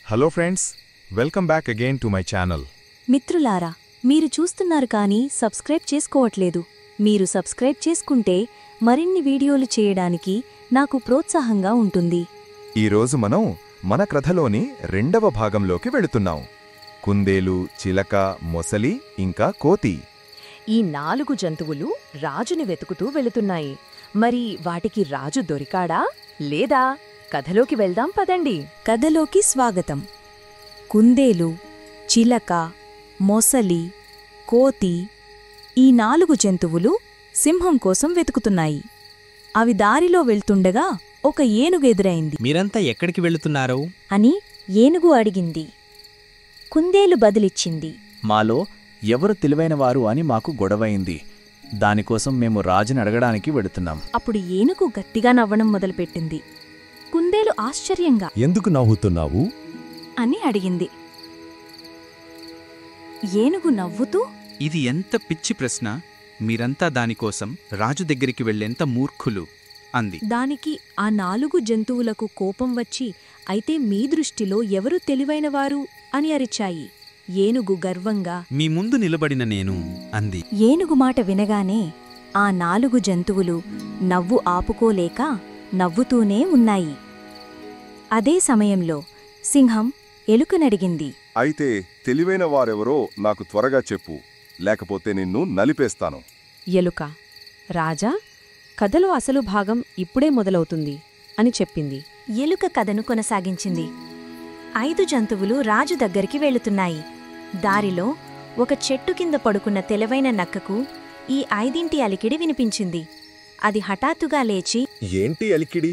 Hello friends, welcome back again to my channel. మిత్రులారా, మీరు చూస్తున్నారు కానీ సబ్స్క్రైబ్ చేసుకోవట్లేదు. మీరు సబ్స్క్రైబ్ చేసుకుంటే మరిన్ని వీడియోలు చేయడానికి నాకు ప్రోత్సాహంగా ఉంటుంది. ఈరోజు మనం మన కథలోని రెండవ భాగంలోకి వెళుతున్నాం. కుందేలు, చిలక, మొసలి ఇంకా కోతి. ఈ 4 జంతువులు రాజుని వెతుకుతూ వెళుతున్నాయి. మరి వాటికి రాజు దొరికాడా లేదా? కథలోకి వెళ్దాం పదండి. కథలోకి స్వాగతం. కుందేలు, చిలక, మొసలి, కోతి ఈ 4 జంతువులు సింహం కోసం వెతుకుతున్నాయి. అవి దారిలో వెళ్తుండగా ఒక ఏనుగు ఎదురైంది. మీరంతా ఎక్కడికి వెళుతున్నారు అని ఏనుగు అడిగింది. కుందేలు బదులిచ్చింది. మాలో ఎవరు తెలివైనవారు అని మాకు గొడవైంది. దానికోసం మేము రాజుని అడగడానికి వెడుతున్నాం. అప్పుడు ఏనుగు గట్టిగా నవ్వడం మొదలుపెట్టింది. కుందేలు ఆశ్చర్యంగా ఎందుకు నవ్వుతున్నావు అని అడిగింది. ఏనుగు నవ్వుతూ, ఇది ఎంత పిచ్చి ప్రశ్న, మీరంతా దానికోసం రాజు దగ్గరికి వెళ్ళేంత మూర్ఖులు అంది. దానికి ఆ 4 జంతువులకు కోపం వచ్చి, అయితే మీ దృష్టిలో ఎవరు తెలివైనవారు అని అరిచాయి. ఏనుగు గర్వంగా, మీ ముందు నిలబడిన నేను అంది. ఏనుగు మాట వినగానే ఆ 4 జంతువులు నవ్వు ఆపుకోలేక నవ్వుతూనే ఉన్నాయి. అదే సమయంలో సింహం ఎలుకనడిగింది. అయితే తెలివైన వారెవరో నాకు త్వరగా చెప్పు, లేకపోతే నిన్ను నలిపేస్తాను. ఎలుక, రాజా, కథలో అసలు భాగం ఇప్పుడే మొదలవుతుంది అని చెప్పింది. ఎలుక కథను కొనసాగించింది. 5 జంతువులు రాజు దగ్గరికి వెళుతున్నాయి. దారిలో ఒక చెట్టు కింద పడుకున్న తెలివైన నక్కకు ఈ 5 అలికిడి వినిపించింది. అది హఠాత్తుగా లేచి, ఏంటి అలికిడి,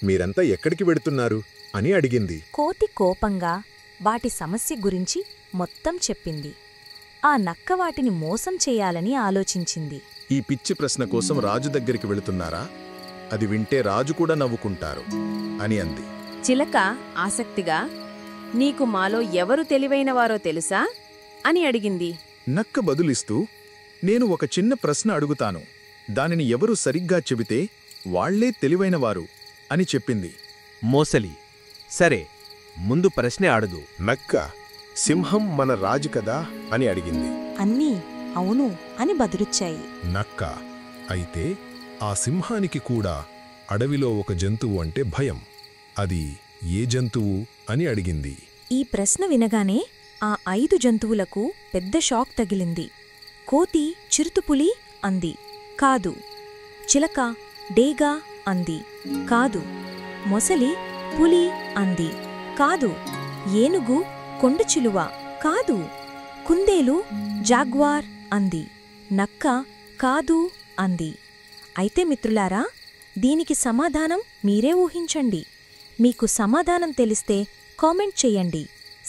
మీరంతా ఎక్కడికి వెడుతున్నారు అని అడిగింది. కోతి కోపంగా వాటి సమస్య గురించి మొత్తం చెప్పింది. ఆ నక్క వాటిని మోసం చేయాలని ఆలోచించింది. ఈ పిచ్చి ప్రశ్న కోసం రాజు దగ్గరికి వెళుతున్నారా? అది వింటే రాజు కూడా నవ్వుకుంటారు అని అంది. చిలక ఆసక్తిగా, నీకు మాలో ఎవరు తెలివైనవారో తెలుసా అని అడిగింది. నక్క బదులిస్తూ, నేను ఒక చిన్న ప్రశ్న అడుగుతాను, దానిని ఎవరు సరిగ్గా చెబితే వాళ్లే తెలివైనవారు అని చెప్పింది. మోసలి, సరే, ముందు ప్రశ్నే అడుగు. నక్క, సింహం మన రాజు కదా అని అడిగింది. అన్నీ అవును అని బదులిచ్చాయి. నక్క, అయితే ఆ సింహానికి కూడా అడవిలో ఒక జంతువు అంటే భయం. అది ఏ జంతువు అని అడిగింది. ఈ ప్రశ్న వినగానే ఆ 5 జంతువులకు పెద్ద షాక్ తగిలింది. కోతి చిరుతుపులి అంది. కాదు. చిలక డేగా అంది. కాదు. మొసలి పులి అంది. కాదు. ఏనుగు కొండచిలువ. కాదు. కుందేలు జాగ్వార్ అంది. నక్క కాదు అంది. అయితే మిత్రులారా, దీనికి సమాధానం మీరే ఊహించండి. మీకు సమాధానం తెలిస్తే కామెంట్ చెయ్యండి.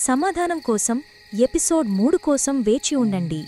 సమాధానం కోసం ఎపిసోడ్ 3 కోసం వేచి ఉండండి.